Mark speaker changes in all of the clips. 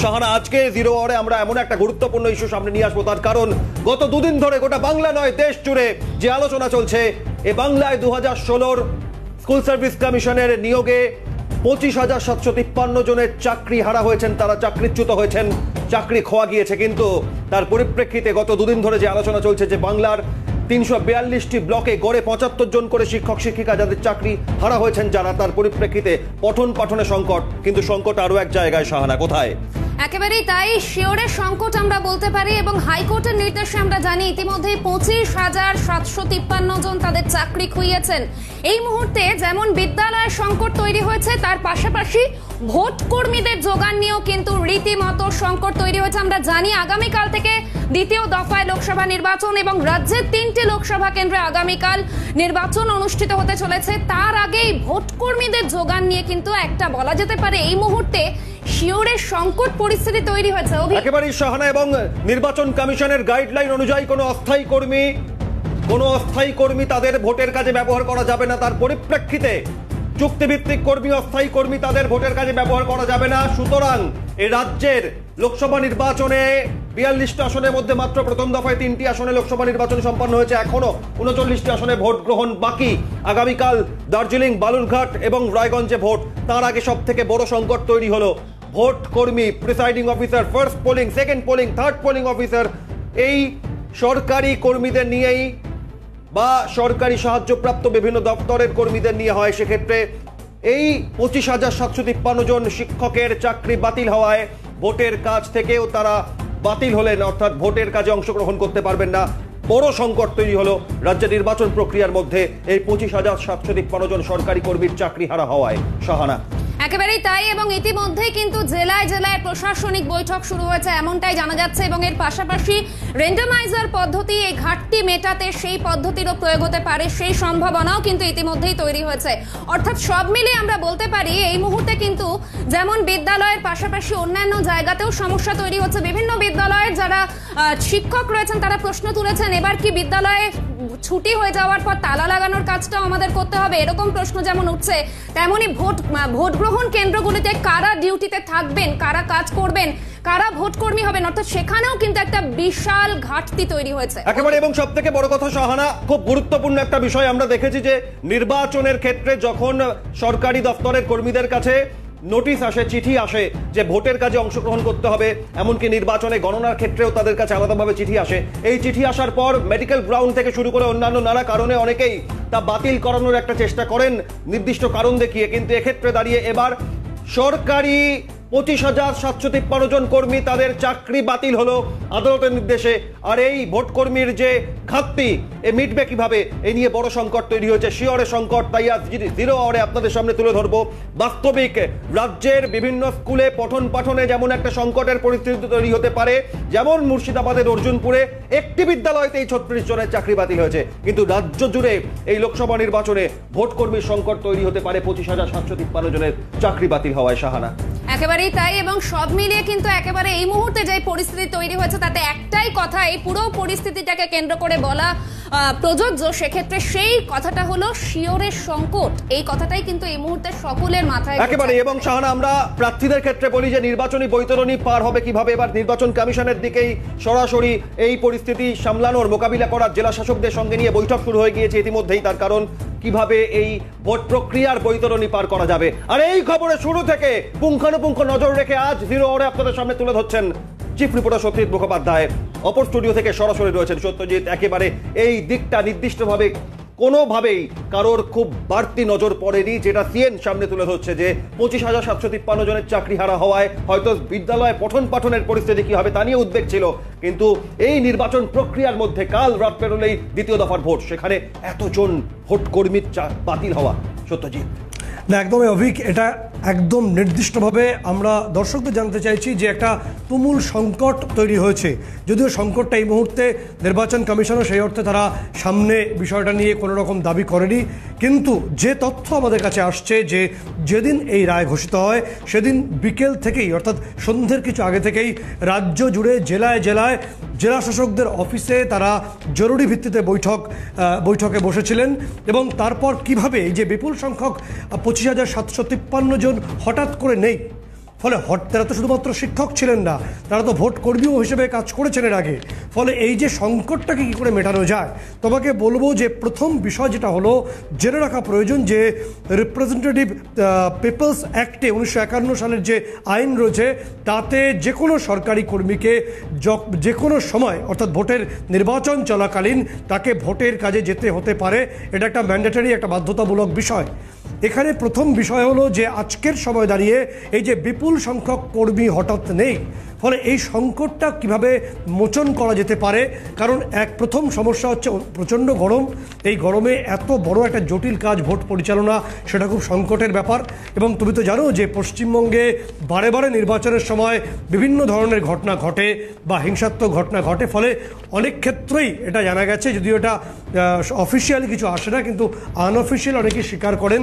Speaker 1: শাহানা, আজকে জিরো আওয়ারে আমরা এমন একটা গুরুত্বপূর্ণ ইস্যু সামনে নিয়ে আসবো, তার কারণ গত দুদিন ধরে গোটা বাংলা নয় দেশ জুড়ে যে আলোচনা চলছে, এ বাংলায় 2016 স্কুল সার্ভিস কমিশনের নিয়োগে 25,753 জনের চাকরি হারা হয়েছেন, তারা চাকরিচ্যুত হয়েছেন, চাকরি খোয়া গিয়েছে। কিন্তু তার পরিপ্রেক্ষিতে গত দুদিন ধরে যে আলোচনা চলছে যে বাংলার 342টি ব্লকে গড়ে 75 জন করে শিক্ষক শিক্ষিকা যাদের চাকরি হারা হয়েছেন, যারা তার পরিপ্রেক্ষিতে পঠন পাঠনে সংকট। কিন্তু সংকট আরো এক জায়গায়, শাহানা, কোথায়?
Speaker 2: একেবারেই তাই, শিওরের সংকট আমরা বলতে পারি। এবং হাইকোর্টের নির্দেশে আমরা জানি ইতিমধ্যে 25,753 জন তাদের চাকরি খুইয়েছেন। এই মুহূর্তে যেমন বিদ্যালয়ের সংকট তৈরি হয়েছে, তার পাশাপাশি ভোট কর্মীদের যোগান নিয়েও কিন্তু রীতিমতো সংকট তৈরি হয়েছে। আমরা জানি আগামীকাল থেকে দ্বিতীয় দফায় লোকসভা নির্বাচন এবং রাজ্যের 3টি লোকসভা কেন্দ্রে আগামীকাল নির্বাচন অনুষ্ঠিত হতে চলেছে। তার আগেই ভোট কর্মীদের যোগান নিয়ে কিন্তু একটা বলা যেতে পারে এই মুহূর্তে শিওরের সংকট পরিস্থিতি তৈরি হয়েছে।
Speaker 1: একেবারেই শাহানা, এবং নির্বাচন কমিশনের গাইডলাইন অনুযায়ী কোনো অস্থায়ী কর্মী তাদের ভোটের কাজে ব্যবহার করা যাবে না। তার পরিপ্রেক্ষিতে চুক্তিভিত্তিক কর্মী, অস্থায়ী কর্মী তাদের ভোটের কাজে ব্যবহার করা যাবে না। সুতরাং এই রাজ্যের লোকসভা নির্বাচনে 42টি আসনের মধ্যে মাত্র প্রথম দফায় 3টি আসনে লোকসভা নির্বাচন সম্পন্ন হয়েছে। এখনো 39টি আসনে ভোট গ্রহণ বাকি। আগামীকাল দার্জিলিং, বালুরঘাট এবং রায়গঞ্জে ভোট। তার আগে সব থেকে বড় সংকট তৈরি হলো ভোট কর্মী, presiding officer, first polling, second polling, third polling officer, এই সরকারি কর্মীদের নিয়েই বা সরকারি সাহায্যপ্রাপ্ত বিভিন্ন দপ্তরের কর্মীদের নিয়ে হয়। সেক্ষেত্রে এই 25,753 জন শিক্ষকের চাকরি বাতিল হওয়ায় ভোটের কাজ থেকেও তারা বাতিল হলেন, অর্থাৎ ভোটের কাজে অংশগ্রহণ করতে পারবেন না। বড় সংকট তৈরি হলো রাজ্যের নির্বাচন প্রক্রিয়ার মধ্যে এই 25,753 জন সরকারি কর্মীর চাকরি হারা হওয়ায়। শাহানা,
Speaker 2: একেবারেই তাই, এবং ইতিমধ্যেই কিন্তু জেলায় জেলায় প্রশাসনিক বৈঠক শুরু হয়েছে এমনটাই জানা যাচ্ছে। এবং এর পাশাপাশি র্যান্ডমাইজার পদ্ধতি, এই ঘাটতি মেটাতে সেই পদ্ধতিরও প্রয়োগ হতে পারে, সেই সম্ভাবনাও কিন্তু ইতিমধ্যেই তৈরি হয়েছে। অর্থাৎ সব মিলিয়ে আমরা বলতে পারি এই মুহূর্তে কিন্তু যেমন বিদ্যালয়ের পাশাপাশি অন্যান্য জায়গাতেও সমস্যা তৈরি হচ্ছে। বিভিন্ন বিদ্যালয়ের যারা শিক্ষক রয়েছেন তারা প্রশ্ন তুলেছেন, এবার কি বিদ্যালয়ে ছুটি হয়ে যাওয়ার পর তালা লাগানোর কাজটাও আমাদের করতে হবে, এরকম প্রশ্ন যেমন উঠছে, তেমনই ভোট গ্রহণ কেন্দ্রগুলিতে কারা ডিউটিতে থাকবেন, কারা কাজ করবেন, কারা ভোট কর্মী হবেন, অর্থাৎ সেখানেও কিন্তু একটা বিশাল ঘাটতি তৈরি হয়েছে
Speaker 1: একেবারে। এবং সব থেকে বড় কথা শাহানা, খুব গুরুত্বপূর্ণ একটা বিষয় আমরা দেখেছি যে নির্বাচনের ক্ষেত্রে যখন সরকারি দপ্তরের কর্মীদের কাছে নোটিশ আসে, চিঠি আসে যে ভোটের কাজে অংশগ্রহণ করতে হবে, এমনকি নির্বাচনে গণনার ক্ষেত্রেও তাদের কাছে আলাদাভাবে চিঠি আসে। এই চিঠি আসার পর মেডিকেল গ্রাউন্ড থেকে শুরু করে অন্যান্য নানা কারণে অনেকেই তা বাতিল করানোর একটা চেষ্টা করেন নির্দিষ্ট কারণ দেখিয়ে। কিন্তু এক্ষেত্রে দাঁড়িয়ে এবার সরকারি 25,753 জন কর্মী তাদের চাকরি বাতিল হলো আদালতের নির্দেশে। আর এই ভোট কর্মীর যে ঘাটতি, এ মিটবে কিভাবে, এ নিয়ে বড় সংকট তৈরি হয়েছে, শিওরের সংকট। তাই আজ জিরো আওয়ারে আপনাদের সামনে তুলে ধরবো বাস্তবিক রাজ্যের বিভিন্ন স্কুলে পঠন পাঠনে যেমন একটা সংকটের পরিস্থিতি তৈরি হতে পারে, যেমন মুর্শিদাবাদের অর্জুনপুরে একটি বিদ্যালয়তেই 36 জনের চাকরি বাতিল হয়েছে। কিন্তু রাজ্য জুড়ে এই লোকসভা নির্বাচনে ভোট কর্মীর সংকট তৈরি হতে পারে 25,753 জনের চাকরি বাতিল হওয়ায়। শাহানা,
Speaker 2: একেবারেই তাই, এবং সব মিলিয়ে কিন্তু একেবারে এই মুহূর্তে যে পরিস্থিতি তৈরি হয়েছে তাতে একটাই কথা এই পুরো পরিস্থিতিটাকে কেন্দ্র করে বলা প্রযোজ্য, সেক্ষেত্রে সেই কথাটা হলো শিওরের সংকট। এই কথাটাই কিন্তু এই মুহূর্তে সকলের মাথায়
Speaker 1: একেবারে। এবং শাহানা, আমরা প্রার্থীদের ক্ষেত্রে বলি যে নির্বাচনী বৈতরণী পার হবে কিভাবে। এবার নির্বাচন কমিশনের দিকেই সরাসরি এই পরিস্থিতি সামলানোর, মোকাবিলা করার জেলা শাসকদের সঙ্গে নিয়ে বৈঠক শুরু হয়ে গিয়েছে ইতিমধ্যেই। তার কারণ কিভাবে এই ভোট প্রক্রিয়ার বৈতরণী পার করা যাবে। আর এই খবরে শুরু থেকে পুঙ্খানুপুঙ্খ নজর রেখে আজ জিরো আওয়ারে আপনাদের সামনে তুলে ধরছেন চিফ রিপোর্টার সত্যজিৎ মুখোপাধ্যায়। অপর স্টুডিও থেকে সরাসরি রয়েছেন সত্যজিৎ। একেবারে এই দিকটা নির্দিষ্টভাবে কোনোভাবেই কারোর খুব বাড়তি নজর পড়েনি, যেটা সিএন সামনে তুলে ধরছে যে 25,753 জনের চাকরি হারা হওয়ায় হয়তো বিদ্যালয়ে পঠন পাঠনের পরিস্থিতি কি হবে তা নিয়ে উদ্বেগ ছিল। কিন্তু এই নির্বাচন প্রক্রিয়ার মধ্যে কাল রাত পেরোলেই দ্বিতীয় দফার ভোট, সেখানে এতজন ভোট কর্মীর বাতিল হওয়া। সত্যজিৎ,
Speaker 3: না, একদমই অভিক, এটা একদম নির্দিষ্টভাবে আমরা দর্শকদের জানতে চাইছি যে একটা তুমুল সংকট তৈরি হয়েছে। যদিও সংকটটা এই মুহূর্তে নির্বাচন কমিশনও সেই অর্থে তারা সামনে বিষয়টা নিয়ে কোনো রকম দাবি করেনি, কিন্তু যে তথ্য আমাদের কাছে আসছে যে যেদিন এই রায় ঘোষিত হয় সেদিন বিকেল থেকেই, অর্থাৎ সন্ধ্যের কিছু আগে থেকেই রাজ্য জুড়ে জেলায় জেলায় জেলা শাসকদের অফিসে তারা জরুরি ভিত্তিতে বৈঠকে বসেছিলেন। এবং তারপর কিভাবে এই যে বিপুল সংখ্যক 25,753 জন হঠাৎ করে নেই, ফলে তারা তো শুধুমাত্র শিক্ষক ছিলেন না, তারা তো ভোট কর্মীও হিসেবে কাজ করেছেন এর আগে। ফলে এই যে সংকটটাকে কী করে মেটানো যায়, তোমাকে বলবো যে প্রথম বিষয় যেটা হলো জেনে রাখা প্রয়োজন যে রিপ্রেজেন্টেটিভ পিপলস অ্যাক্টে 1951 সালের যে আইন রয়েছে তাতে যে কোনো সরকারি কর্মীকে যে কোনো সময় অর্থাৎ ভোটের নির্বাচন চলাকালীন তাকে ভোটের কাজে যেতে হতে পারে। এটা একটা ম্যান্ডেটরি, একটা বাধ্যতামূলক বিষয়। এখানে প্রথম বিষয় হলো যে আজকের সময় দাঁড়িয়ে এই যে বিপুল সংখ্যক কর্মী হঠাৎ নেই, ফলে এই সংকটটা কিভাবে মোচন করা যেতে পারে। কারণ প্রথম সমস্যা হচ্ছে প্রচণ্ড গরম। এই গরমে এত বড় একটা জটিল কাজ ভোট পরিচালনা, সেটা খুব সংকটের ব্যাপার। এবং তুমি তো জানো যে পশ্চিমবঙ্গে বারে বারে নির্বাচনের সময় বিভিন্ন ধরনের ঘটনা ঘটে বা হিংসাত্মক ঘটনা ঘটে। ফলে অনেক ক্ষেত্রেই এটা জানা গেছে, যদিও এটা অফিসিয়ালি কিছু আসে না, কিন্তু আনঅফিসিয়াল অনেকেই স্বীকার করেন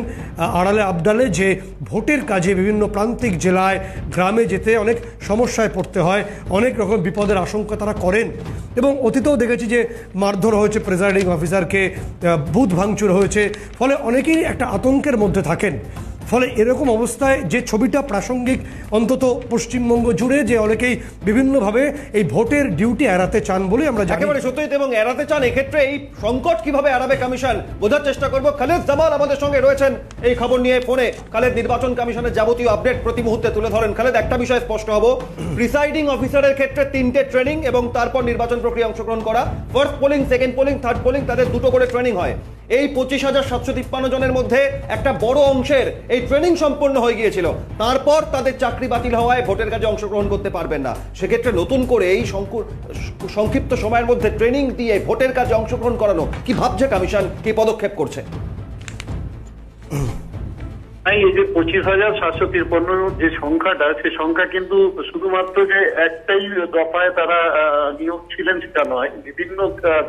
Speaker 3: আড়ালে আবডালে যে ভোটের কাজে বিভিন্ন প্রান্তিক জেলায় গ্রামে যেতে অনেক সমস্যায় পড়তে হয়, অনেক রকম বিপদের আশঙ্কা তারা করেন। এবং অতীতেও দেখেছি যে মারধর হয়েছে প্রিজাইডিং অফিসারকে, বুথ ভাঙচুর হয়েছে। ফলে অনেকেই একটা আতঙ্কের মধ্যে থাকেন। ফলে এরকম অবস্থায় যে ছবিটা প্রাসঙ্গিক অন্তত পশ্চিমবঙ্গ জুড়ে, যে অনেকেই বিভিন্নভাবে এই ভোটের ডিউটি এড়াতে চান বলে আমরা জানি।
Speaker 1: একেবারে সত্যি, এবং এড়াতে চান। এক্ষেত্রে এই সংকট কিভাবে এড়াবে কমিশন বোঝার চেষ্টা করব। খালেদ জামাল আমাদের সঙ্গে রয়েছেন এই খবর নিয়ে ফোনে। খালেদ, নির্বাচন কমিশনের যাবতীয় আপডেট প্রতি মুহূর্তে তুলে ধরেন। খালেদ, একটা বিষয় স্পষ্ট হবো, প্রিসাইডিং অফিসারের ক্ষেত্রে 3টে ট্রেনিং এবং তারপর নির্বাচন প্রক্রিয়া অংশগ্রহণ করা। First polling, second polling, third polling, তাদের 2টো করে ট্রেনিং হয়। এই 25,753 জনের মধ্যে একটা বড় অংশের এই ট্রেনিং সম্পন্ন হয়ে গিয়েছিল, তারপর তাদের চাকরি বাতিল হওয়ায় ভোটের কাজে অংশগ্রহণ করতে পারবেন না। সেক্ষেত্রে নতুন করে এই সংক্ষিপ্ত সময়ের মধ্যে ট্রেনিং দিয়ে ভোটের কাজে অংশগ্রহণ করানো কি ভাবছে কমিশন, কি পদক্ষেপ করছে?
Speaker 4: এই যে 25,753 যে সংখ্যাটা, সে সংখ্যা কিন্তু শুধুমাত্র যে একটাই দফায় তারা নিয়োগ ছিলেন সেটা নয়, বিভিন্ন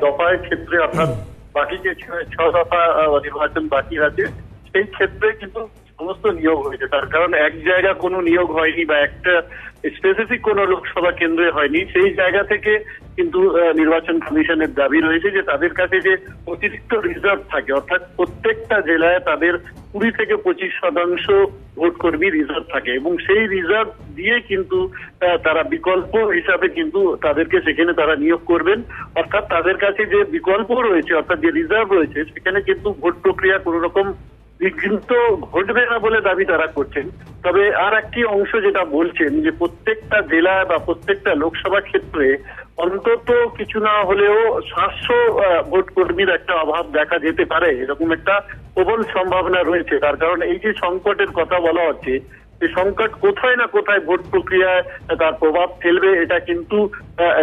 Speaker 4: দফায় ক্ষেত্রে, অর্থাৎ বাকি যে 6 দফা নির্বাচন বাকি আছে সেই ক্ষেত্রে কিন্তু সমস্ত নিয়োগ হয়েছে। তার কারণ এক জায়গা কোনো নিয়োগ হয়নি বা একটা স্পেসিফিক কোনো লোকসভা কেন্দ্রে হয়নি। সেই জায়গা থেকে কিন্তু নির্বাচন কমিশনের দাবি রয়েছে যে তাদের কাছে যে অতিরিক্ত রিজার্ভ থাকে, অর্থাৎ প্রত্যেকটা জেলায় তাদের 20 থেকে 25% ভোট কর্মী রিজার্ভ থাকে, এবং সেই রিজার্ভ দিয়ে কিন্তু তারা বিকল্প হিসাবে কিন্তু তাদেরকে সেখানে তারা নিয়োগ করবেন। অর্থাৎ তাদের কাছে যে বিকল্প রয়েছে, অর্থাৎ যে রিজার্ভ রয়েছে, সেখানে কিন্তু ভোট প্রক্রিয়া কোনো রকম বিঘ্নিত ঘটবে না বলে দাবি তারা করছেন। তবে আর একটি অংশ যেটা বলছেন যে প্রত্যেকটা জেলায় বা প্রত্যেকটা লোকসভা ক্ষেত্রে অন্তত কিছু না হলেও 700 ভোট কর্মীর একটা অভাব দেখা যেতে পারে, এরকম একটা প্রবল সম্ভাবনা রয়েছে। তার কারণ এই যে সংকটের কথা বলা হচ্ছে, এই সংকট কোথায় না কোথায় ভোট প্রক্রিয়ায় তার প্রভাব ফেলবে, এটা কিন্তু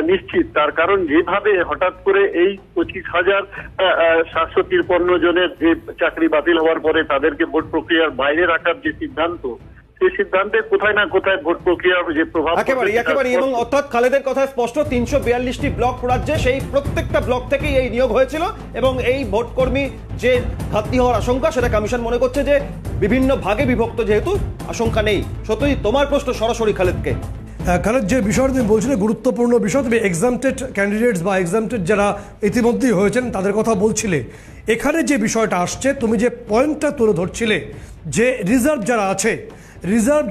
Speaker 4: নিশ্চিত। তার কারণ যেভাবে হঠাৎ করে এই 25,753 জনের যে চাকরি বাতিল হওয়ার পরে তাদেরকে ভোট প্রক্রিয়ার বাইরে রাখার যে সিদ্ধান্ত, সেই সিদ্ধান্তে কোথায় না কোথায় ভোট প্রক্রিয়ার যে প্রভাব
Speaker 1: একেবারে এবং অর্থাৎ খালেদের কথা স্পষ্ট, 342টি ব্লক রাজ্যে, সেই প্রত্যেকটা ব্লক থেকেই এই নিয়োগ হয়েছিল। এবং এই ভোট কর্মী যে ঘাটতি হওয়ার আশঙ্কা, সেটা কমিশন মনে করছে যে বিভিন্ন ভাগে বিভক্ত, যেহেতু আশঙ্কা নেই। সত্যি তোমার প্রশ্ন সরাসরি খালেদকে।
Speaker 3: খালেদ, যে বিষয়টা তুমি বলছিলে গুরুত্বপূর্ণ বিষয়, তুমি এক্সামটেড ক্যান্ডিডেটস বা এক্সামটেড যারা ইতিমধ্যেই হয়েছেন তাদের কথা বলছিলে। এখানে যে বিষয়টা আসছে, তুমি যে পয়েন্টটা তুলে ধরছিলে যে রিজার্ভ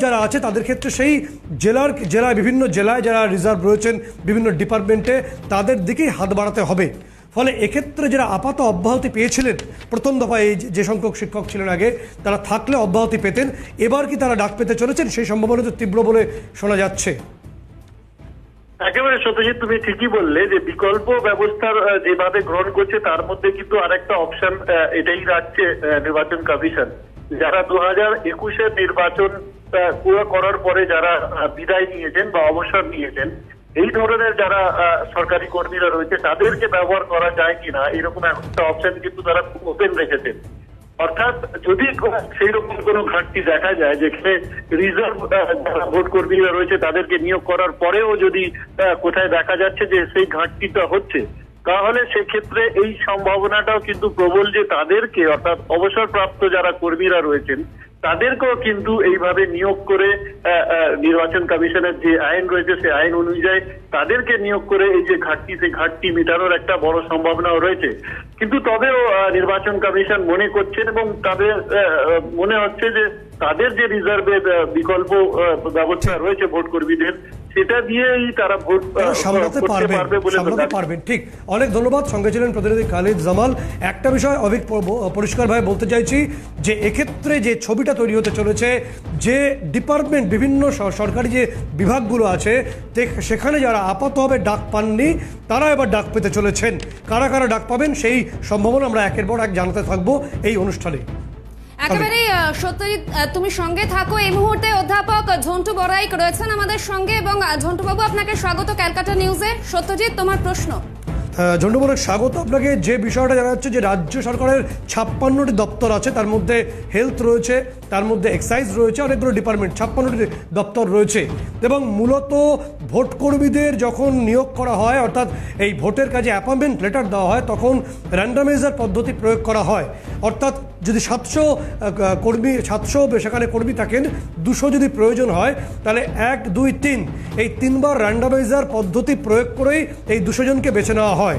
Speaker 3: যারা আছে তাদের ক্ষেত্রে সেই জেলায় বিভিন্ন জেলায় যারা রিজার্ভ রয়েছেন বিভিন্ন ডিপার্টমেন্টে, তাদের দিকেই হাত বাড়াতে হবে। ফলে এক্ষেত্রে যারা আপাত অব্যাহতি পেয়েছিলেন প্রথম দফায়, এই যে সংখ্যক শিক্ষক ছিলেন আগে, তারা থাকলে অব্যাহতি পেতেন। এবার কি তারা ডাক পেতে চলেছেন? সেই সম্ভাবনা তো তীব্র বলে শোনা যাচ্ছে।
Speaker 4: একেবারে সত্যজিৎ, তুমি ঠিকই বললে যে বিকল্প ব্যবস্থার যেভাবে গ্রহণ করছে তার মধ্যে কিন্তু আরেকটা অপশন এটাই রাখছে নির্বাচন কমিশন। যারা 2021-এর নির্বাচন পুরো করার পরে যারা বিদায় নিয়েছেন বা অবসর নিয়েছেন, এই ধরনের যারা সরকারি কর্মীরা রয়েছে তাদেরকে ব্যবহার করা যায় কিনা, এরকম একটা অপশন কিন্তু তারা খুব ওপেন রেখেছেন। অর্থাৎ যদি সেই রকম কোনো ঘাটতি দেখা যায়, যেখানে রিজার্ভ যারা ভোট কর্মীরা রয়েছে তাদেরকে নিয়োগ করার পরেও যদি কোথায় দেখা যাচ্ছে যে সেই ঘাটতিটা হচ্ছে, তাহলে সেক্ষেত্রে এই সম্ভাবনাটাও কিন্তু প্রবল যে তাদেরকে, অর্থাৎ অবসরপ্রাপ্ত যারা কর্মীরা রয়েছেন তাদেরকেও কিন্তু এইভাবে নিয়োগ করে নির্বাচন কমিশনের যে আইন রয়েছে সেই আইন অনুযায়ী তাদেরকে নিয়োগ করে এই যে ঘাটতি, সেই ঘাটতি মেটানোর একটা বড় সম্ভাবনাও রয়েছে। কিন্তু তবেও নির্বাচন কমিশন মনে করছেন এবং তাদের মনে হচ্ছে যে তাদের যে রিজার্ভের বিকল্প ব্যবস্থা রয়েছে ভোট কর্মীদের, সেটা দিয়েই তারা ভোট
Speaker 3: সামলাতে পারবেন। ঠিক, অনেক ধন্যবাদ। সঙ্গে ছিলেন প্রতিনিধি খালিদ জামাল। একটা বিষয় অভিক পরিষ্কারভাবে বলতে চাইছি যে এক্ষেত্রে যে ছবিটা তৈরি হতে চলেছে, যে ডিপার্টমেন্ট, বিভিন্ন সরকারি যে বিভাগগুলো আছে সেখানে যারা আপাতভাবে ডাক পাননি তারা এবার ডাক পেতে চলেছেন। কারা কারা ডাক পাবেন সেই সম্ভাবনা আমরা একের পর এক জানাতে থাকবো এই অনুষ্ঠানে।
Speaker 2: একেবারেই সত্যজিৎ, তুমি সঙ্গে থাকো। এই মুহূর্তে অধ্যাপক ঝন্টু বড়াইক রয়েছেন আমাদের সঙ্গে, এবং ঝন্টু বাবু আপনাকে স্বাগত ক্যালকাটা নিউজে। সত্যজিৎ, তোমার প্রশ্ন।
Speaker 3: ঝন্টু বড়াইক, স্বাগত আপনাকে। যে বিষয়টা জানা যাচ্ছে যে রাজ্য সরকারের 56টি দপ্তর আছে, তার মধ্যে হেলথ রয়েছে, তার মধ্যে এক্সাইজ রয়েছে, অনেকগুলো ডিপার্টমেন্ট, 56টি দপ্তর রয়েছে। এবং মূলত ভোট কর্মীদের যখন নিয়োগ করা হয়, অর্থাৎ এই ভোটের কাজে অ্যাপয়েন্টমেন্ট লেটার দেওয়া হয়, তখন র্যান্ডামাইজার পদ্ধতি প্রয়োগ করা হয়। অর্থাৎ যদি 700 সেখানে কর্মী থাকেন, 200 যদি প্রয়োজন হয়, তাহলে 1, 2, 3 এই 3 বার র্যান্ডামাইজার পদ্ধতি প্রয়োগ করেই এই 200 জনকে বেছে নেওয়া হয়।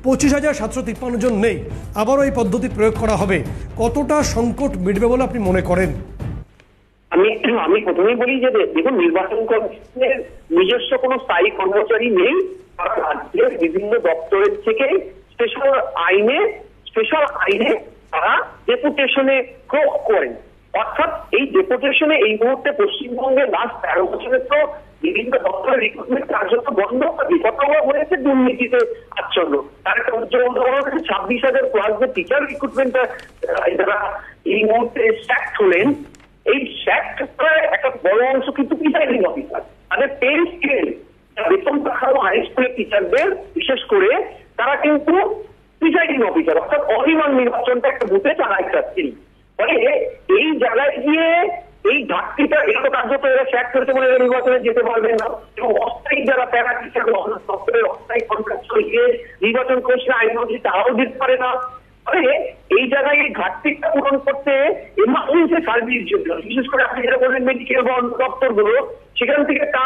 Speaker 3: 25,753 জন নেই, আবারও এই পদ্ধতি প্রয়োগ করা হবে। কতটা সংকট মিটবে বলে আপনি মনে করেন?
Speaker 5: আমি প্রথমেই বলি যে দেখুন, নির্বাচন কমিশনের নিজস্ব কোনো স্থায়ী কর্মচারী নেই। তারা রাজ্যের বিভিন্ন দপ্তরের থেকে স্পেশাল আইনে তারা ডেপুটেশনে প্রয়োগ করেন। অর্থাৎ এই ডেপুটেশনে এই মুহূর্তে পশ্চিমবঙ্গের লাস্ট 13 বছরে তো বিভিন্ন দপ্তরের রিক্রুটমেন্ট কার্যত বন্ধ হয়েছে দুর্নীতিতে আচ্ছন্ন। তার একটা উজ্জ্বল উদাহরণ হচ্ছে 26,000+ যে টিচার রিক্রুটমেন্ট যারা এই মুহূর্তে স্যাক্ট হলেন, এই স্যাক্ট একটা বড় অংশ কিন্তু প্রিসাইডিং অফিসার। তাদের পে স্কেল, বেতন দেখানো হাই স্কুলের টিচারদের বিশেষ করে, তারা কিন্তু প্রিসাইডিং অফিসার, অর্থাৎ অনির্বাণ নির্বাচনটা একটা বুথে তারা একটা স্কিল। ফলে এই জায়গায় গিয়ে এই ঘাটতিটা এত কার্যত এরা স্যাক্ট করেছে বলে নির্বাচনে যেতে পারবে না। এবং অস্থায়ী যারা প্যারা টিচার দপ্তরের অস্থায়ী কন্ট্রাক্ট গিয়ে নির্বাচন কমিশন আইন মন্ত্রী তারাও দিতে পারে না। ফলে এই জায়গায় এই ঘাটতিটা পূরণ করতে এমার্জেন্সি সার্ভিস জন্য, বিশেষ করে আপনি যেটা বললেন মেডিকেল দপ্তরগুলো, সেখান থেকে তা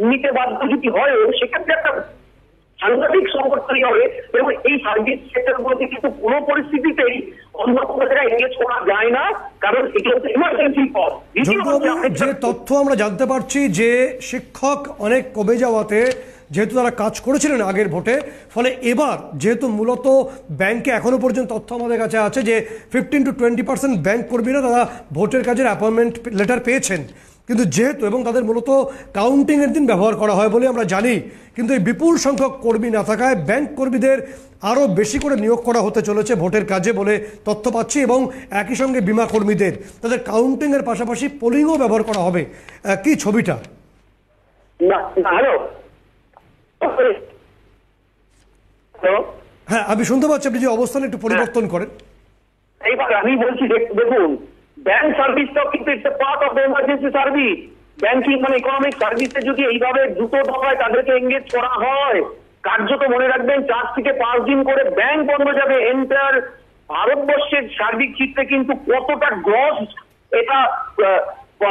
Speaker 5: নিতে বাধ্য যদি হয়, সেক্ষেত্রে একটা সাংঘাতিক সংকট তৈরি হবে। এবং এই সার্ভিস সেক্টরগুলোতে কিন্তু কোনো পরিস্থিতিতেই অন্য কোনো জায়গায় এনগেজ করা যায় না, কারণ এটি হচ্ছে ইমার্জেন্সি পদ।
Speaker 3: যে তথ্য আমরা জানতে পারছি যে শিক্ষক অনেক কমে যাওয়াতে, যেহেতু তারা কাজ করেছিলেন আগের ভোটে, ফলে এবার যেহেতু মূলত ব্যাংকে এখনো পর্যন্ত তথ্য আমাদের কাছে আছে যে 15 to 20% ব্যাংক কর্মীরা তারা ভোটের কাজের অ্যাপয়েন্টমেন্ট লেটার পেয়েছেন, কিন্তু যেহেতু এবং তাদের মূলত কাউন্টিংয়ের দিন ব্যবহার করা হয় বলে আমরা জানি, কিন্তু এই বিপুল সংখ্যক কর্মী না থাকায় ব্যাংক কর্মীদের আরও বেশি করে নিয়োগ করা হতে চলেছে ভোটের কাজে বলে তথ্য পাচ্ছি। এবং একই সঙ্গে বিমা কর্মীদের তাদের কাউন্টিংয়ের পাশাপাশি পোলিংও ব্যবহার করা হবে। কি ছবিটা? হ্যাঁ, আমি শুনতে পাচ্ছি। আপনি যে অবস্থান একটু পরিবর্তন করেন।
Speaker 5: এইবার আমি বলছি, দেখুন, ব্যাংক সার্ভিসটাও কিন্তু it's a part of emergency service. Banking মানে ইকোনমিক সার্ভিসে যদি এইভাবে দ্রুত দফায় তাদেরকে এনগেজ করা হয়, কার্যত মনে রাখবেন 4 থেকে 5 দিন করে ব্যাংক বন্ধ যাবে। এন্টার ভারতবর্ষের সার্বিক চিত্রে কিন্তু কতটা গ্রস এটা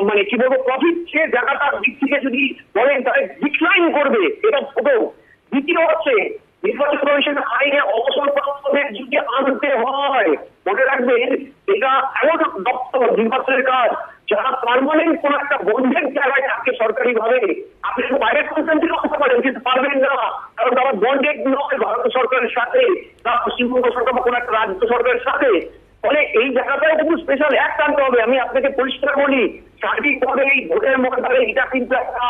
Speaker 5: মানে কি বলবো প্রফিট, সে জায়গাটার দিক থেকে যদি বলেন তাহলে ডিক্লাইন করবে, এটা ছোটো। দ্বিতীয় হচ্ছে নির্বাচন কমিশন আইনে অবসরপ্রাপ্তদের যদি আনতে হয়, মনে রাখবেন এটা এমন দপ্তর নির্বাচনের কাজ যারা পার্মানেন্ট কোন একটা বন্ধের জায়গায় থাকে সরকারি ভাবে। আপনি বাইরে কনসেন্ট থেকে আসতে পারেন, কিন্তু পারবেন না, কারণ আমার বন্ডেড নয় ভারত সরকারের সাথে বা পশ্চিমবঙ্গ সরকার বা কোন একটা রাজ্য সরকারের সাথে। ফলে এই জায়গাটায় কিন্তু স্পেশাল অ্যাক্ট আনতে হবে। আমি আপনাকে পরিষ্কার বলি, সার্বিকভাবে এই ভোটের মধ্যে এটা কিন্তু একটা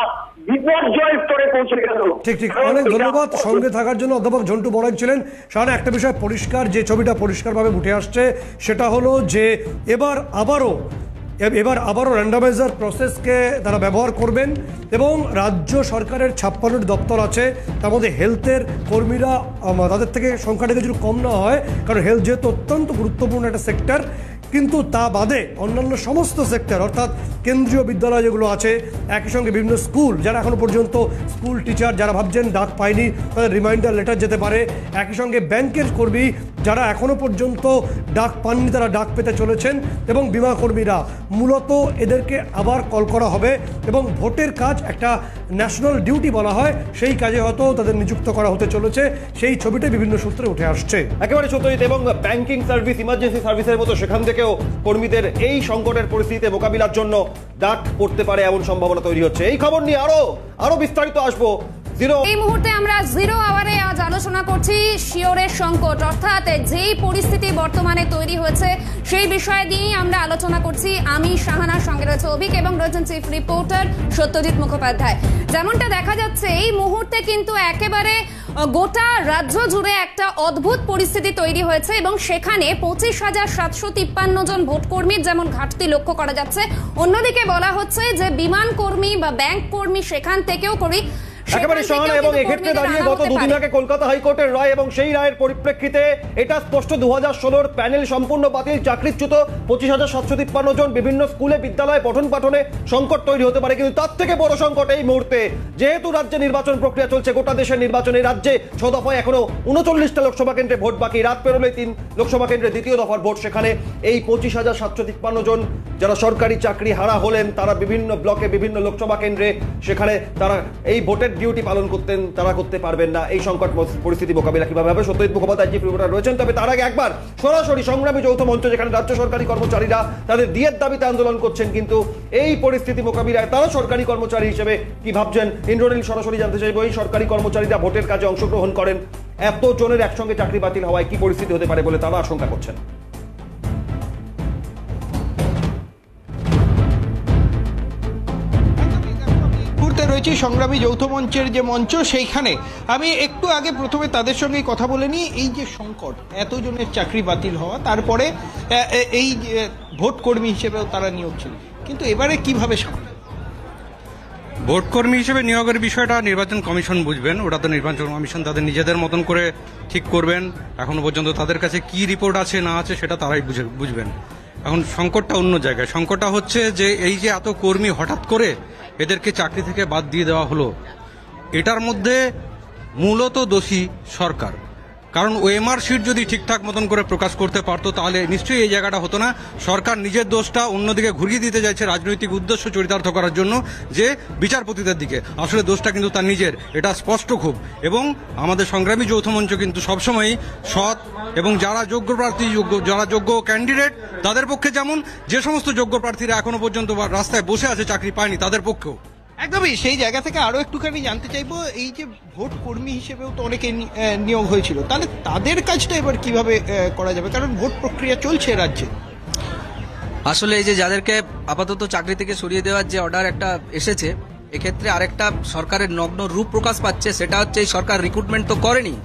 Speaker 5: বিপর্যয়ের স্তরে পৌঁছে গেল।
Speaker 3: ঠিক ঠিক, অনেক ধন্যবাদ সঙ্গে থাকার জন্য। অধ্যাপক ঝন্টু বড়াইক ছিলেন। সামনে একটা বিষয় পরিষ্কার, যে ছবিটা পরিষ্কারভাবে উঠে আসছে সেটা হলো যে এবার আবারও র্যান্ডামাইজার প্রসেসকে তারা ব্যবহার করবেন। এবং রাজ্য সরকারের 56টি দপ্তর আছে, তার মধ্যে হেলথের কর্মীরা তাদের থেকে সংখ্যাটাকে যদি কম না হয়, কারণ হেলথ যেহেতু অত্যন্ত গুরুত্বপূর্ণ একটা সেক্টর, কিন্তু তা বাদে অন্যান্য সমস্ত সেক্টর, অর্থাৎ কেন্দ্রীয় বিদ্যালয় যেগুলো আছে, একই সঙ্গে বিভিন্ন স্কুল, যারা এখনো পর্যন্ত স্কুল টিচার যারা ভাবছেন ডাক পায়নি তাদের রিমাইন্ডার লেটার যেতে পারে, একই সঙ্গে ব্যাংকের কর্মী যারা এখনো পর্যন্ত ডাক পাননি তারা ডাক পেতে চলেছেন, এবং বিমা কর্মীরা মূলত এদেরকে আবার কল করা হবে এবং ভোটের কাজ একটা ন্যাশনাল ডিউটি বলা হয়, সেই কাজে হয়তো তাদের নিযুক্ত করা হতে চলেছে। সেই ছবিটা বিভিন্ন সূত্রে উঠে আসছে।
Speaker 1: একেবারে সত্যজিৎ, এবং ব্যাংকিং সার্ভিস, ইমার্জেন্সি সার্ভিসের মতো সেখান থেকেও কর্মীদের এই সংকটের পরিস্থিতিতে মোকাবিলার জন্য ডাক পড়তে পারে এমন সম্ভাবনা তৈরি হচ্ছে। এই খবর নিয়ে আরো বিস্তারিত আসবো
Speaker 2: এই মুহূর্তে আমরা জিরো আওয়ারে আজ আলোচনা করছি শিওরের সংকট, অর্থাৎ যেই পরিস্থিতি বর্তমানে তৈরি হয়েছে সেই বিষয় নিয়েই আমরা আলোচনা করছি। আমি শাহানার সঙ্গে রয়েছে অভিক এবং রয়েছেন চিফ রিপোর্টার সত্যজিৎ মুখোপাধ্যায়। যেমনটা দেখা যাচ্ছে এই মুহূর্তে কিন্তু একেবারে গোটা রাজ্য জুড়ে একটা অদ্ভুত পরিস্থিতি তৈরি হয়েছে এবং সেখানে 25,753 জন ভোটকর্মীর যেমন ঘাটতি লক্ষ্য করা যাচ্ছে, অন্যদিকে বলা হচ্ছে যে বিমান কর্মী বা ব্যাংক কর্মী সেখান থেকেও
Speaker 1: একেবারে সহানা, এবং এক্ষেত্রে দাঁড়িয়ে গত দুদিন আগে কলকাতা হাইকোর্টের রায় এবং সেই রায়ের পরিপ্রেক্ষিতে এটা স্পষ্ট 2016 প্যানেল সম্পূর্ণ বাতিল, চাকরিচ্যুত 25,753 জন, বিভিন্ন স্কুলে বিদ্যালয়ে পঠন পাঠনে সংকট তৈরি হতে পারে। কিন্তু তার থেকে বড় সংকট এই মুহূর্তে, যেহেতু রাজ্যে নির্বাচন প্রক্রিয়া চলছে, গোটা দেশের নির্বাচনে রাজ্যে 6 দফায় এখনো 39টা লোকসভা কেন্দ্রে ভোট বাকি, রাত পেরোলে 3 লোকসভা কেন্দ্রে দ্বিতীয় দফার ভোট। সেখানে এই 25,753 জন যারা সরকারি চাকরি হারা হলেন, তারা বিভিন্ন ব্লকে বিভিন্ন লোকসভা কেন্দ্রে সেখানে তারা এই ভোটের ডিউটি পালন করতেন, তারা করতে পারবেন না। এই সংকট পরিস্থিতি মোকাবিলা কিভাবে হবে? সত্যজিৎ মুখোপাধ্যায় চিফ রিপোর্টার রয়েছেন। তবে তার আগে একবার সরাসরি সংগ্রামী যৌথ মঞ্চ, যেখানে রাজ্য সরকারি কর্মচারীরা তাদের ডিএর দাবিতে আন্দোলন করছেন, কিন্তু এই পরিস্থিতি মোকাবিলায় তারা সরকারি কর্মচারী হিসেবে কি ভাবছেন ইন্দ্রনীল সরাসরি জানতে চাইব। এই সরকারি কর্মচারীরা ভোটের কাজে অংশগ্রহণ করেন, এত জনের একসঙ্গে চাকরি বাতিল হওয়ায় কি পরিস্থিতি হতে পারে বলে তারা আশঙ্কা করছেন?
Speaker 6: রয়েছে সংগ্রামী যৌথ মঞ্চের যে মঞ্চ, সেইখানে আমি একটু আগে প্রথমে তাদের সঙ্গে কথা বলে নিই। এই যে সংকট, এতজনের চাকরি বাতিল হওয়া, তারপরে এই ভোট কর্মী হিসেবেও তারা নিয়োগ ছিল, কিন্তু এবারে কিভাবে সামনে?
Speaker 7: ভোট কর্মী হিসেবে নিয়োগের বিষয়টা নির্বাচন কমিশন বুঝবেন, ওটা তো নির্বাচন কমিশন তাদের নিজেদের মতন করে ঠিক করবেন। এখনো পর্যন্ত তাদের কাছে কি রিপোর্ট আছে না আছে সেটা তারাই বুঝবেন। এখন সংকটটা অন্য জায়গায়। সংকটটা হচ্ছে যে এই যে এত কর্মী হঠাৎ করে এদেরকে চাকরি থেকে বাদ দিয়ে দেওয়া হলো, এটার মধ্যে মূলত দোষী সরকার। কারণ ওএমআর শিট যদি ঠিকঠাক মতন করে প্রকাশ করতে পারতো তাহলে নিশ্চয়ই এই জায়গাটা হতো না। সরকার নিজের দোষটা অন্যদিকে ঘুরিয়ে দিতে চাইছে রাজনৈতিক উদ্দেশ্য চরিতার্থ করার জন্য, যে বিচারপতিদের দিকে। আসলে দোষটা কিন্তু তার নিজের, এটা স্পষ্ট খুব। এবং আমাদের সংগ্রামী যৌথ মঞ্চ কিন্তু সবসময়ই সৎ এবং যারা যোগ্য প্রার্থী, যারা যোগ্য ক্যান্ডিডেট তাদের পক্ষে, যেমন যে সমস্ত যোগ্য প্রার্থীরা এখনো পর্যন্ত রাস্তায় বসে আছে চাকরি পায়নি তাদের পক্ষেও।
Speaker 6: একদমই সেই জায়গা থেকে আরো একটুখানি জানতে চাইবো, এই যে ভোট কর্মী হিসেবেও তো অনেকে নিয়োগ হয়েছিল, তাহলে তাদের কাজটা এবার কিভাবে করা যাবে? কারণ ভোট প্রক্রিয়া চলছে রাজ্যে।
Speaker 8: আসলে এই যে যাদেরকে আপাতত চাকরি থেকে সরিয়ে দেওয়ার যে অর্ডার একটা এসেছে, এক্ষেত্রে আরেকটা সরকারের নগ্ন রূপ প্রকাশ পাচ্ছে, সেটা হচ্ছে এই সরকার রিক্রুটমেন্ট তো করেনি।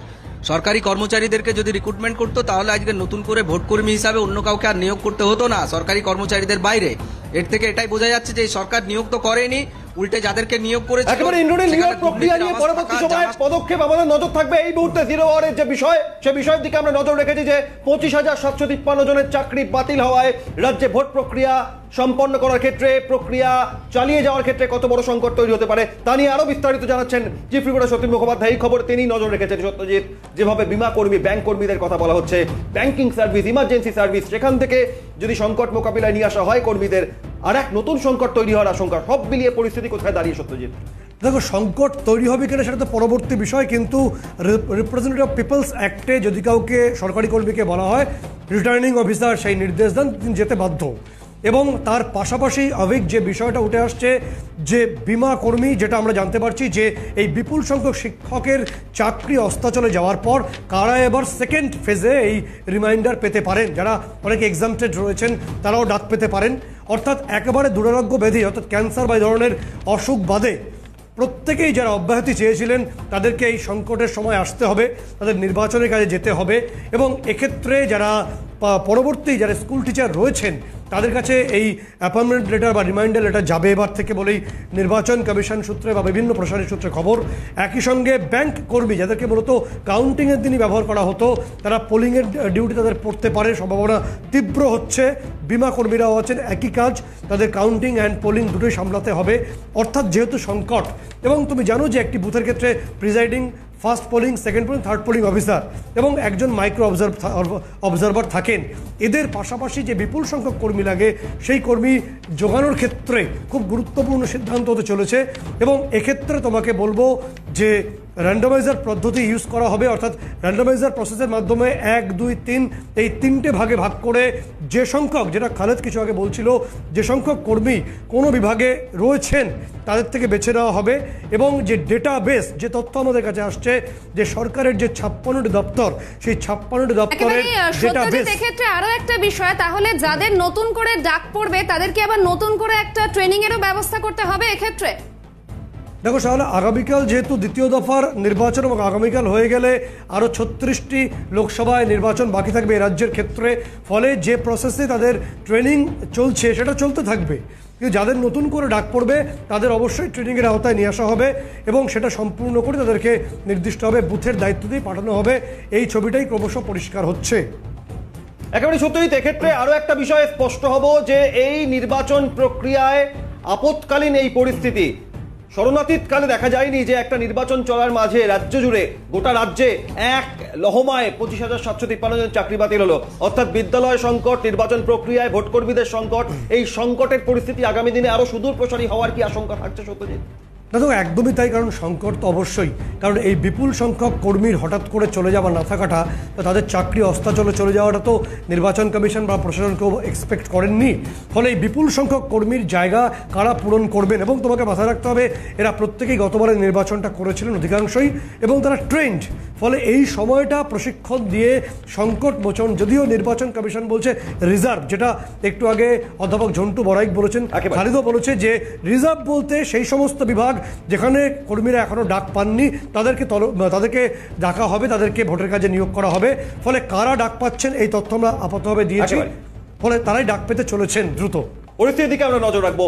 Speaker 8: সরকারি কর্মচারীদেরকে যদি রিক্রুটমেন্ট করতো তাহলে আজকে নতুন করে ভোট কর্মী হিসাবে অন্য কাউকে আর নিয়োগ করতে হতো না সরকারি কর্মচারীদের বাইরে। এর থেকে এটাই বোঝা যাচ্ছে যে সরকার নিয়োগ তো করেনি, উল্টে যাদেরকে নিয়োগ করেছে।
Speaker 1: একেবারে ইন্দ্রনীল নিয়োগ প্রক্রিয়া নিয়ে পরবর্তী সময়ে পদক্ষেপ আমাদের নজর থাকবে। এই মুহূর্তে জিরো আওয়ারের যে বিষয়, সে বিষয়ের দিকে আমরা নজর রেখেছি যে 25,753 জনের চাকরি বাতিল হওয়ায় রাজ্যে ভোট প্রক্রিয়া সম্পন্ন করার ক্ষেত্রে, প্রক্রিয়া চালিয়ে যাওয়ার ক্ষেত্রে কত বড় সংকট তৈরি হতে পারে তা নিয়ে আরো বিস্তারিত জানাচ্ছেন চিফ রিপোর্টার সত্যজিৎ মুখোপাধ্যায়। এই খবর তিনি নজর রেখেছেন। সত্যজিৎ, যেভাবে বিমা কর্মী, ব্যাংক কর্মীদের কথা বলা হচ্ছে, ব্যাংকিং সার্ভিস, ইমার্জেন্সি সার্ভিস, সেখান থেকে যদি সংকট মোকাবিলায় নিয়ে আসা হয় কর্মীদের, আর এক নতুন সংকট তৈরি হওয়ার আশঙ্কা। সব মিলিয়ে পরিস্থিতি কোথায় দাঁড়িয়ে সত্যজিৎ?
Speaker 3: দেখো, সংকট তৈরি হবে কিনা সেটা তো পরবর্তী বিষয়, কিন্তু রিপ্রেজেন্টেটিভ অফ পিপলস অ্যাক্টে যদি কাউকে সরকারি কর্মীকে বলা হয়, রিটার্নিং অফিসার সেই নির্দেশ দেন, তিনি যেতে বাধ্য। এবং তার পাশাপাশি অভিক যে বিষয়টা উঠে আসছে, যে বিমা কর্মী, যেটা আমরা জানতে পারছি যে এই বিপুল সংখ্যক শিক্ষকের চাকরি অস্তাচলে যাওয়ার পর কারা এবার সেকেন্ড ফেজে এই রিমাইন্ডার পেতে পারেন, যারা অনেকে এক্সামটেড রয়েছেন তারাও ডাক পেতে পারেন। অর্থাৎ একেবারে দুরারোগ্য ব্যাধি, অর্থাৎ ক্যান্সার বা এই ধরনের অসুখ বাদে প্রত্যেকেই যারা অব্যাহতি চেয়েছিলেন তাদেরকে এই সংকটের সময় আসতে হবে, তাদের নির্বাচনের কাজে যেতে হবে। এবং এক্ষেত্রে যারা পরবর্তী যারা স্কুল টিচার রয়েছেন তাদের কাছে এই অ্যাপয়েন্টমেন্ট লেটার বা রিমাইন্ডার লেটার যাবে এবার থেকে বলেই নির্বাচন কমিশন সূত্রে বা বিভিন্ন প্রশাসনিক সূত্রে খবর। একই সঙ্গে ব্যাংক কর্মী, যাদেরকে মূলত কাউন্টিংয়ের দিনই ব্যবহার করা হতো, তারা পোলিংয়ের ডিউটি তাদের পড়তে পারে, সম্ভাবনা তীব্র হচ্ছে। বিমা কর্মীরাও আছেন, একই কাজ, তাদের কাউন্টিং অ্যান্ড পোলিং দুটোই সামলাতে হবে। অর্থাৎ যেহেতু সংকট, এবং তুমি জানো যে একটি বুথের ক্ষেত্রে presiding, first polling, second polling, third polling officer এবং একজন মাইক্রো অবজারভার থাকেন, এদের পাশাপাশি যে বিপুল সংখ্যক কর্মী লাগে সেই কর্মী জোগানোর ক্ষেত্রে খুব গুরুত্বপূর্ণ সিদ্ধান্ত হতে চলেছে। এবং এক্ষেত্রে তোমাকে বলবো যে র্যান্ডমাইজার পদ্ধতি ইউজ করা হবে, অর্থাৎ র্যান্ডমাইজার প্রসেসের মাধ্যমে 1, 2, 3 এই 3টে ভাগে ভাগ করে যে সংখ্যক, যেটা খালেদ কিছু আগে বলছিল, যে সংখ্যক কর্মী কোনো বিভাগে রয়েছেন তাদের থেকে বেছে নেওয়া হবে। এবং যে ডেটাবেস, যে তথ্য আমাদের কাছে আসছে যে সরকারের যে 56টি দপ্তর, সেই 56টি দপ্তরের ডেটাবেস।
Speaker 2: এক্ষেত্রে আরো একটা বিষয়, তাহলে যাদের নতুন করে ডাক পড়বে তাদেরকে আবার নতুন করে একটা ট্রেনিং এরও ব্যবস্থা করতে হবে এক্ষেত্রে।
Speaker 3: দেখো তাহলে আগামীকাল যেহেতু দ্বিতীয় দফার নির্বাচন এবং আগামীকাল হয়ে গেলে আরও 36টি লোকসভায় নির্বাচন বাকি থাকবে এই রাজ্যের ক্ষেত্রে, ফলে যে প্রসেসে তাদের ট্রেনিং চলছে সেটা চলতে থাকবে। কিন্তু যাদের নতুন করে ডাক পড়বে তাদের অবশ্যই ট্রেনিংয়ের আওতায় নিয়ে আসা হবে এবং সেটা সম্পূর্ণ করে তাদেরকে নির্দিষ্টভাবে বুথের দায়িত্ব দিয়ে পাঠানো হবে। এই ছবিটাই ক্রমশ পরিষ্কার হচ্ছে।
Speaker 1: একেবারে সত্যি এক্ষেত্রে আরো একটা বিষয় স্পষ্ট হব যে এই নির্বাচন প্রক্রিয়ায় আপৎকালীন এই পরিস্থিতি, শরণাতীতকালে দেখা যায়নি যে একটা নির্বাচন চলার মাঝে রাজ্য জুড়ে, গোটা রাজ্যে এক লহমায় 25,753 জন চাকরি বাতিল হলো। অর্থাৎ বিদ্যালয় সংকট, নির্বাচন প্রক্রিয়ায় ভোটকর্মীদের সংকট, এই সংকটের পরিস্থিতি আগামী দিনে আরো সুদূর প্রসারী হওয়ার কি আশঙ্কা থাকছে সত্যজিৎ?
Speaker 3: দেখো একদমই তাই, কারণ সংকট তো অবশ্যই, কারণ এই বিপুল সংখ্যক কর্মীর হঠাৎ করে চলে যাওয়া না থাকাটা, তাদের চাকরি অস্তাচলে চলে যাওয়াটা তো নির্বাচন কমিশন বা প্রশাসন কেউ এক্সপেক্ট করেননি। ফলে এই বিপুল সংখ্যক কর্মীর জায়গা কারা পূরণ করবেন, এবং তোমাকে মাথায় রাখতে হবে এরা প্রত্যেকেই গতবারের নির্বাচনটা করেছিলেন অধিকাংশই, এবং তারা ট্রেন্ড। ফলে এই সময়টা প্রশিক্ষণ দিয়ে সংকট মোচন, যদিও নির্বাচন কমিশন বলছে রিজার্ভ, যেটা একটু আগে অধ্যাপক ঝন্টু বড়াইক বলেছেন, খালিদও বলেছে যে রিজার্ভ বলতে সেই সমস্ত বিভাগ যেখানে কর্মীরা এখনো ডাক পাননি তাদেরকে ডাকা হবে, তাদেরকে ভোটের কাজে নিয়োগ করা হবে। ফলে কারা ডাক পাচ্ছেন এই তথ্য আমরা আপাতভাবে দিয়েছি, ফলে তারাই ডাক পেতে চলেছেন দ্রুত।
Speaker 1: পরিস্থিতির দিকে আমরা নজর রাখবো।